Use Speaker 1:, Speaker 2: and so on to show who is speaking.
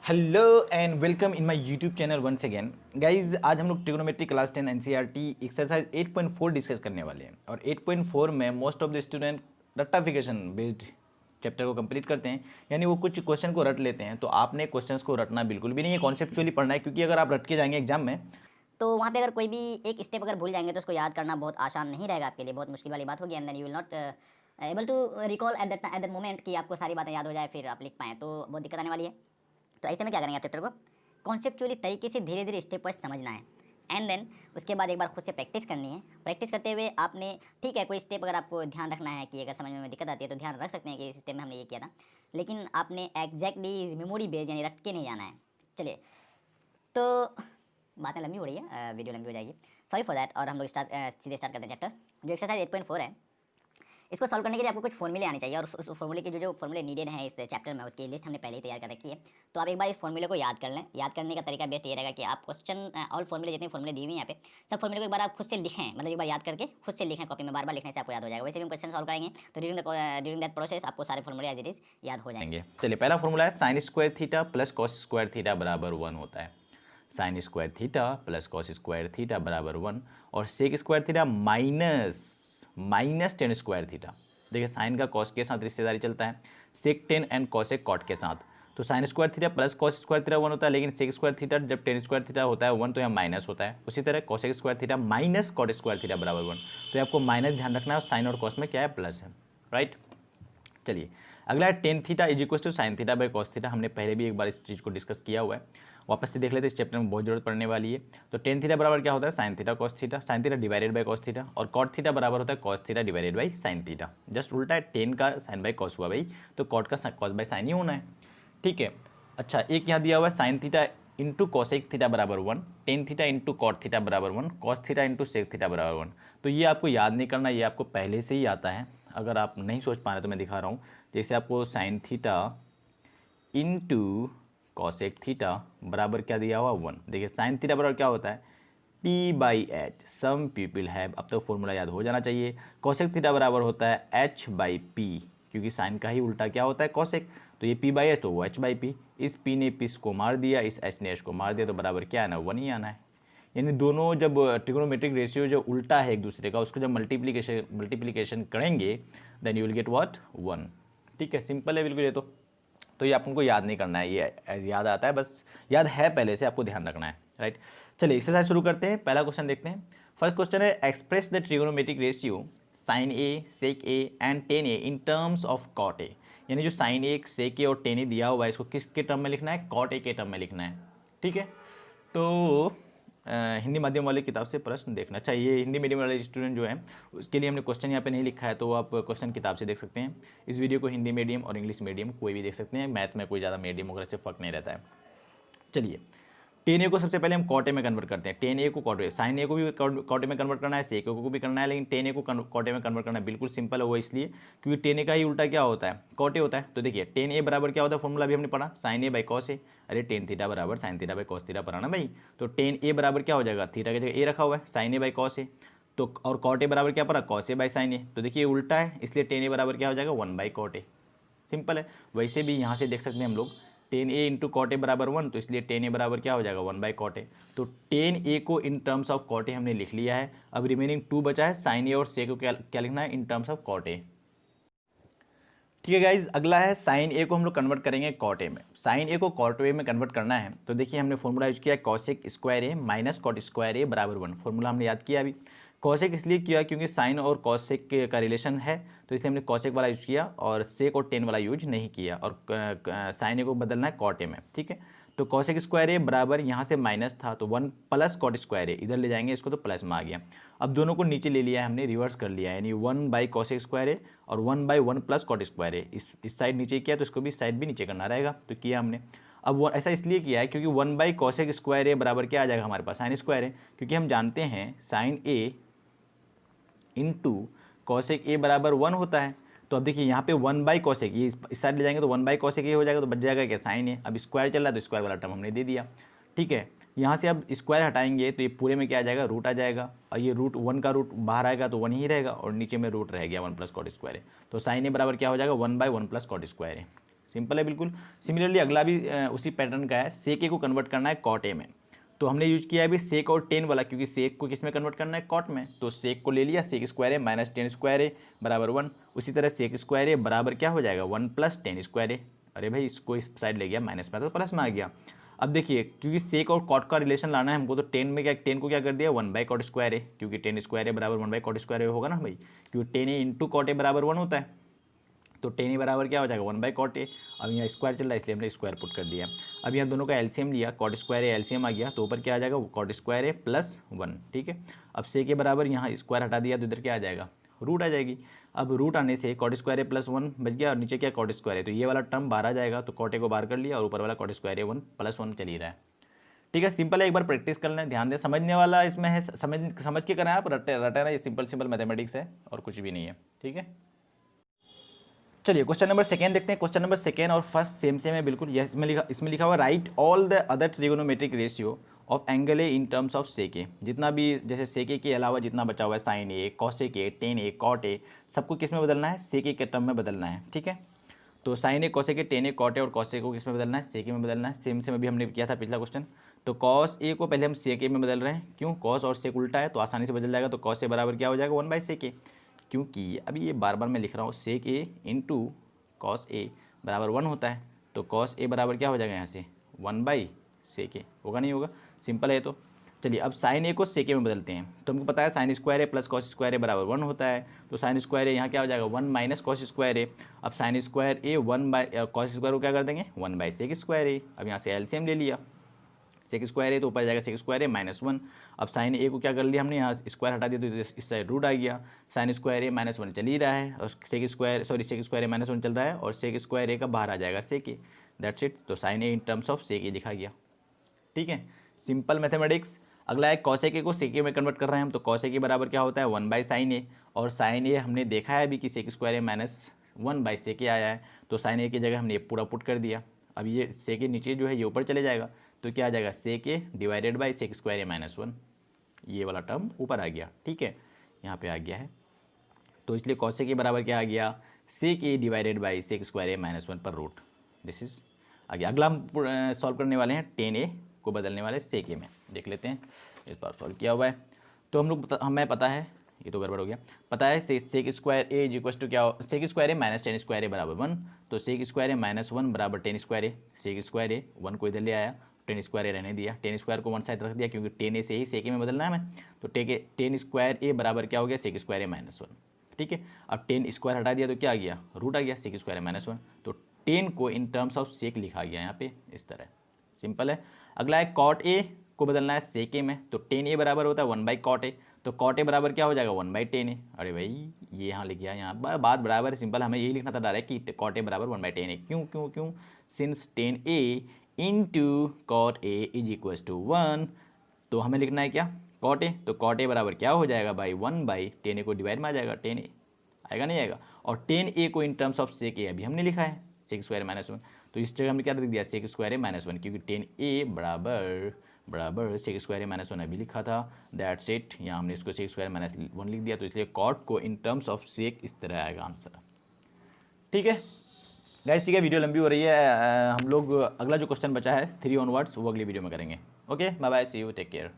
Speaker 1: Hello and welcome in my YouTube channel once again guys. आज हम लोग trigonometry class 10 NCERT exercise 8.4 discuss करने वाले हैं और 8.4 में मोस्ट ऑफ द स्टूडेंट रट्टाफिकेशन बेस्ड चैप्टर को कंप्लीट करते हैं, यानी वो कुछ क्वेश्चन को रट लेते हैं। तो आपने क्वेश्चंस को रटना बिल्कुल भी नहीं है, कॉन्सेप्चुअली पढ़ना है, क्योंकि अगर आप रट के जाएंगे एग्जाम में
Speaker 2: तो वहाँ पे अगर कोई भी एक स्टेप अगर भूल जाएंगे तो उसको याद करना बहुत आसान नहीं रहेगा, आपके लिए बहुत मुश्किल वाली बात होगी। And then you will not able to recall at that moment कि आपको सारी बातें याद हो जाए फिर आप लिख पाएँ, तो बहुत दिक्कत आने वाली है। तो ऐसे में क्या करेंगे, आप चैप्टर को कॉन्सेप्चुअली तरीके से धीरे धीरे स्टेप वाइज समझना है। एंड देन उसके बाद एक बार खुद से प्रैक्टिस करनी है। प्रैक्टिस करते हुए आपने, ठीक है, कोई स्टेप अगर आपको ध्यान रखना है कि अगर समझने में दिक्कत आती है तो ध्यान रख सकते हैं कि इस स्टेप में हमने ये किया था, लेकिन आपने एग्जैक्टली मेमोरी बेस्ड यानी रट के नहीं जाना है। चलिए, तो बातें लंबी हो रही है, वीडियो लंबी हो जाएगी, सॉरी फॉर दैट। और हम लोग सीधे स्टार्ट करते हैं चैप्टर। जो एक्सरसाइज 8.4 है, इसको सॉल्व करने के लिए आपको कुछ फॉर्मूले आने चाहिए, और उस फॉर्मूले के जो फॉर्मूले नीडेड हैं इस चैप्टर में, उसकी लिस्ट हमने पहले ही तैयार कर रखी है। तो आप एक बार इस फॉर्मूले को याद कर लें। याद करने का तरीका बेस्ट ये रहेगा कि आप क्वेश्चन ऑल फॉर्मूले, जितने फॉर्मूले दिए हुए हैं यहाँ पे, सब फॉर्मूले को एक बार आप खुद से लिखें, मतलब एक बार याद करके खुद से लिखें कॉपी में, बार बार लिखने से आपको याद हो जाएगा। वैसे भी हम क्वेश्चन सॉल्व करेंगे तो ड्यूरिंग दैट प्रोसेस आपको सारे फॉर्मूले एज इट इज याद हो जाएंगे।
Speaker 1: चलिए, पहला फॉर्मूला है sine square theta plus cos square theta बराबर 1 होता है। Sine square theta plus cos square theta बराबर 1 और sec square theta minus tan square theta. देखिए, साइन का कॉस के साथ रिश्तेदारी चलता है, sec tan and cosec cot के साथ। तो sine square theta plus cos square theta 1 होता है, लेकिन सेक स्क्वायर थीटा जब टेन स्क्वायर थीटा होता है 1 तो यहाँ माइनस होता है। उसी तरह cosec square theta minus cot square theta बराबर 1, तो आपको माइनस ध्यान रखना है, और साइन और कॉस में क्या है, प्लस है, राइट। चलिए, अगला है tan theta is equal to sine theta by cos theta. हमने पहले भी एक बार इस चीज़ को डिस्कस किया हुआ है, वापस से देख लेते हैं, इस चैप्टर में बहुत जरूरत पड़ने वाली है। तो टेन थीटा बराबर क्या होता है, sine theta cos theta, sine theta divided by cos theta, और कॉट थीटा बराबर होता है cos theta divided by sine theta. Just उल्टा है, टेन का साइन बाई कॉस हुआ भाई, तो कॉट का कॉस बाई साइन ही होना है, ठीक है। अच्छा, एक यहाँ दिया हुआ है sine theta into cosec theta बराबर 1, tan theta into cot theta बराबर 1, cos theta into sec theta बराबर 1। तो ये आपको याद नहीं करना, ये आपको पहले से ही आता है। अगर आप नहीं सोच पा रहे तो मैं दिखा रहा हूँ। जैसे आपको sign theta into cosec theta बराबर क्या दिया हुआ, 1। देखिए, साइन थीटा बराबर क्या होता है, P by H, some people have, अब तक फॉर्मूला याद हो जाना चाहिए। कॉसेक थीटा बराबर होता है एच बाई पी, क्योंकि साइन का ही उल्टा क्या होता है, कॉसेक। तो ये पी बाई एच तो वो एच बाई पी, इस पी ने पी को मार दिया, इस एच ने एच को मार दिया, तो बराबर क्या आना, 1 ही आना है। यानी दोनों जब ट्रिग्नोमेट्रिक रेशियो जो उल्टा है एक दूसरे का, उसको जब मल्टीप्लिकेशन करेंगे then you will get what, 1। ठीक है, सिंपल है बिल्कुल ये तो ये आपको याद नहीं करना है, ये याद आता है, बस याद है पहले से, आपको ध्यान रखना है, राइट। चलिए, एक्सरसाइज शुरू करते हैं। पहला क्वेश्चन देखते हैं। फर्स्ट क्वेश्चन है, express the trigonometric ratio sine A, sec A and tan A in terms of cot A. यानी जो साइन ए, सेक ए और टेन ए दिया हुआ है, इसको किसके टर्म में लिखना है, कॉट ए के टर्म में लिखना है, ठीक है। तो हिंदी माध्यम वाले किताब से प्रश्न देखना चाहिए। हिंदी मीडियम वाले स्टूडेंट जो है उसके लिए हमने क्वेश्चन यहाँ पे नहीं लिखा है, तो आप क्वेश्चन किताब से देख सकते हैं। इस वीडियो को हिंदी मीडियम और इंग्लिश मीडियम कोई भी देख सकते हैं, मैथ में कोई ज़्यादा मीडियम वगैरह से फ़र्क नहीं रहता है। चलिए, टेन ए को सबसे पहले हम कॉटे में कन्वर्ट करते हैं। टेन ए को कॉटे, साइन ए को भी कॉटे में कन्वर्ट करना है, सेक ए को भी करना है, लेकिन टेन ए को कॉटे में कन्वर्ट करना है बिल्कुल सिंपल है। वो इसलिए क्योंकि टेन ए का ही उल्टा क्या होता है, कॉटे होता है। तो देखिए, टेन ए बराबर क्या होता है, फॉर्मूला भी हमने पढ़ा, sign A by cos A. अरे टेन थीटा बराबर sign theta by cos theta पढ़ा ना भाई। तो टेन ए बराबर क्या हो जाएगा, थीटा की जगह ए रखा हुआ है, sine A by cos A. तो और कॉट ए बराबर क्या पड़ा, कॉस ए बाई साइन ए। तो देखिए उल्टा है, इसलिए टेन ए बराबर क्या हो जाएगा, 1 बाई कॉट ए। सिंपल है। वैसे भी यहाँ से देख सकते हैं हम लोग, tan A into cot A बराबर 1, तो इसलिए टेन ए बराबर क्या हो जाएगा, 1 बाई कॉट ए। तो टेन ए को in terms of cot A हमने लिख लिया है। अब रिमेनिंग 2 बचा है, साइन ए और सेक को क्या लिखना है, in terms of cot A. ठीक है गाइज, अगला है साइन ए को हम लोग कन्वर्ट करेंगे कॉट ए में। साइन ए को कॉट ए में कन्वर्ट करना है, तो देखिए हमने फॉर्मूला यूज किया है, cosec square A minus cot square A बराबर 1। फॉर्मूला हमने याद किया अभी। कॉसेक इसलिए किया क्योंकि साइन और कॉसेक का रिलेशन है, तो इसलिए हमने कॉसेक वाला यूज किया और सेक और टेन वाला यूज नहीं किया, और साइन ए को बदलना है कॉट ए में, ठीक है। तो कॉसेक स्क्वायर ए बराबर यहाँ से माइनस था, तो 1 प्लस कॉट स्क्वायर ए, इधर ले जाएंगे इसको तो प्लस में आ गया। अब दोनों को नीचे ले लिया है हमने, रिवर्स कर लिया है, यानी 1 बाई कॉसेक स्क्वायर ए और 1 बाई 1 प्लस कॉट स्क्वायर ए। इस साइड नीचे किया तो इसको भी साइड भी नीचे करना रहेगा, तो किया हमने। अब वो ऐसा इसलिए किया है क्योंकि 1 बाई कॉसेक स्क्वायर ए बराबर क्या आ जाएगा हमारे पास, साइन स्क्वायर ए, क्योंकि हम जानते हैं sine A into cosec A बराबर 1 होता है। तो अब देखिए यहाँ पे 1 बाई कॉसेक, ये इस साइड ले जाएंगे तो 1 बाई कॉसेक ए हो जाएगा, तो बच जाएगा क्या, साइन ए। अब स्क्वायर चल रहा है तो स्क्वायर वाला टर्म हमने दे दिया, ठीक है। यहाँ से अब स्क्वायर हटाएंगे तो ये पूरे में क्या आ जाएगा, रूट आ जाएगा, और ये रूट 1 का रूट बाहर आएगा तो 1 ही रहेगा, और नीचे में रूट रह गया 1 प्लस कॉट स्क्वायर ए। तो साइन ए बराबर क्या हो जाएगा, 1 by 1 plus cot square A. Simple है बिल्कुल। सिमिलरली अगला भी उसी पैटर्न का है, सेक ए को कन्वर्ट करना है कॉट ए में। तो हमने यूज किया है अभी सेक और टेन वाला, क्योंकि सेक को किस में कन्वर्ट करना है, कॉट में। तो सेक को ले लिया, सेक square A minus tan square A बराबर 1। उसी तरह सेक स्क्वायर ए बराबर क्या हो जाएगा, 1 प्लस टेन स्क्वायर ए। अरे भाई इसको इस साइड ले गया माइनस में, तो प्लस में आ गया। अब देखिए क्योंकि सेक और कॉट का रिलेशन लाना है हमको, तो टेन में क्या, टेन को क्या कर दिया 1 बाई कॉट स्क्वायर ए, क्योंकि टेन स्क्वायर ए बराबर 1 बाई कॉट स्क्वायर ए होगा ना भाई, क्योंकि tan A into cot A बराबर 1 होता है। तो टेन ए बराबर क्या हो जाएगा 1 बाई कॉट ए। अब यहाँ स्क्वायर चल रहा है इसलिए हमने स्क्वायर पुट कर दिया। अब यहाँ दोनों का एलसीएम लिया, कॉट स्क्वायर ए एलसीएम आ गया, तो ऊपर क्या आ जाएगा, कॉट स्क्वायर ए प्लस 1। ठीक है, अब सेक के बराबर यहाँ स्क्वायर हटा दिया तो इधर क्या आ जाएगा, रूट आ जाएगी। अब रूट आने से कॉट स्क्वायर ए प्लस 1 बच गया, और नीचे क्या कॉट स्क्वायर है, तो ये वाला टर्म बाहर आ जाएगा, तो कॉट ए को बाहर कर लिया और ऊपर वाला कॉट स्क्वायर ए 1 प्लस 1 चल ही रहा है। ठीक है, सिंपल है, एक बार प्रैक्टिस कर लें, ध्यान दें, समझने वाला इसमें है, समझ के करें आप, रटे ना, ये सिंपल मैथमेटिक्स है और कुछ भी नहीं है। ठीक है, चलिए क्वेश्चन नंबर सेकेंड देखते हैं। क्वेश्चन नंबर सेकेंड और फर्स्ट सेम है बिल्कुल। यह इसमें लिखा हुआ write all the other trigonometric ratio of angle A in terms of sec A. जितना भी जैसे सेक ए के अलावा जितना बचा हुआ है, sine A, cosec A, tan A, cot A, सबको किस में बदलना है, सेक ए के टर्म में बदलना है। ठीक है, तो sine A, cosec A, tan A, cot A और कॉसेक को किस में बदलना है, सेक ए में बदलना है। सेम अभी हमने किया था पिछला क्वेश्चन। तो कॉस ए को पहले हम सेक ए में बदल रहे हैं, क्यों, कॉस और सेक उल्टा है तो आसानी से बदल जाएगा। तो कॉस ए बराबर क्या हो जाएगा 1 बाई सेक ए, क्योंकि अभी ये बार बार मैं लिख रहा हूँ, सेक ए इंटू कॉस ए बराबर 1 होता है। तो कॉस ए बराबर क्या हो जाएगा यहाँ से 1 बाई सेक ए, होगा नहीं होगा, सिंपल है। तो चलिए अब साइन ए को सेक ए में बदलते हैं। तो हमको पता है sine square A plus cos square A बराबर 1 होता है। तो साइन स्क्वायर ए यहाँ क्या हो जाएगा 1 माइनस कॉस स्क्वायर ए। अब sine square A 1 by cos square को क्या कर देंगे 1 बाई सेक स्क्वायर ए। अब यहाँ से एलसीएम ले लिया, सेक स्क्वायर ए तो ऊपर जाएगा सेक स्क्वायर ए माइनस 1। अब साइन ए को क्या कर लिया हमने, यहाँ स्क्वायर हटा दिया तो इस साइड रूट आ गया। साइन स्क्वायर ए माइनस 1 चल ही रहा है, और सेक स्क्वायर ए माइनस 1 चल रहा है, और सेक स्क्वायर ए का बाहर आ जाएगा सेक ए, दैट्स इट। तो sine A in terms of sec A लिखा गया। ठीक है, सिंपल मैथमेटिक्स। अगला है कॉसेक ए को सेक ए में कन्वर्ट कर रहे हैं हम। तो कॉसेक ए बराबर क्या होता है 1 बाई साइन ए, और साइन ए हमने देखा है अभी कि sec square A minus 1 by sec A आया है। तो साइन ए की जगह हमने ये पूरा पुट कर दिया। अब ये सेक ए नीचे जो है ये ऊपर चले जाएगा, तो क्या आ जाएगा sec A divided by sec square A minus 1, ये वाला टर्म ऊपर आ गया। ठीक है, यहाँ पे आ गया है, तो इसलिए कॉसेक ए बराबर क्या आ गया, sec A divided by sec square A minus 1 पर रूट, दिस इज आ गया। अगला हम सॉल्व करने वाले हैं टेन ए को बदलने वाले सेक ए में, देख लेते हैं। इस बार सॉल्व किया हुआ है, तो हम लोग हमें पता है, ये तो गड़बड़ हो गया, पता है sec square A is equal to क्या, sec square A minus tan square A बराबर 1। तो सेक स्क्वायर ए माइनस 1 बराबर tan square A. Sec square A 1 को इधर ले आया, टेन स्क्वायर ए रहने दिया, टेन स्क्वायर को वन साइड रख दिया, क्योंकि टेन ए से ही सेक ए में बदलना है हमें। तो टेन स्क्वायर ए बराबर क्या हो गया, सेक स्क्वायर ए माइनस 1। ठीक है, अब टेन स्क्वायर हटा दिया तो क्या आ गया, रूट आ गया, सेक स्क्वायर ए माइनस 1। तो टेन को इन टर्म्स ऑफ सेक लिखा गया यहाँ पे इस तरह, सिंपल है। अगला है कॉट ए को बदलना है सेक ए में। तो टेन ए बराबर होता है 1 बाई कॉट ए। तो कॉट ए बराबर क्या हो जाएगा 1 बाई टेन ए। अरे भाई ये यहाँ लिख गया, यहाँ बात बराबर है, सिंपल, हमें यही लिखना था डायरेक्ट कि कॉट ए बराबर 1 बाई टेन ए। क्यों क्यों क्यों, since tan A into cot A is equal to 1। तो हमें लिखना है क्या, कॉट ए। तो कॉट ए बराबर क्या हो जाएगा भाई 1 बाई टेन ए को डिवाइड में आ जाएगा, टेन ए आएगा नहीं आएगा। और टेन ए को इन टर्म्स ऑफ सेक ए अभी हमने लिखा है सेक स्क्वायर माइनस 1, तो इस जगह हमने क्या लिख दिया सेक स्क्वायर ए माइनस 1, क्योंकि टेन ए बराबर सेक स्क्वायर ए माइनस 1 अभी लिखा था, दैट्स इट। यहाँ हमने इसको सेक स्क्वायर माइनस 1 लिख दिया, तो इसलिए कॉट को इन टर्म्स ऑफ सेक इस तरह आएगा आंसर। ठीक है गाइस, ठीक है, वीडियो लंबी हो रही है, हम लोग अगला जो क्वेश्चन बचा है 3 ऑनवर्ड्स वो अगली वीडियो में करेंगे। Okay, bye bye, see you, take care.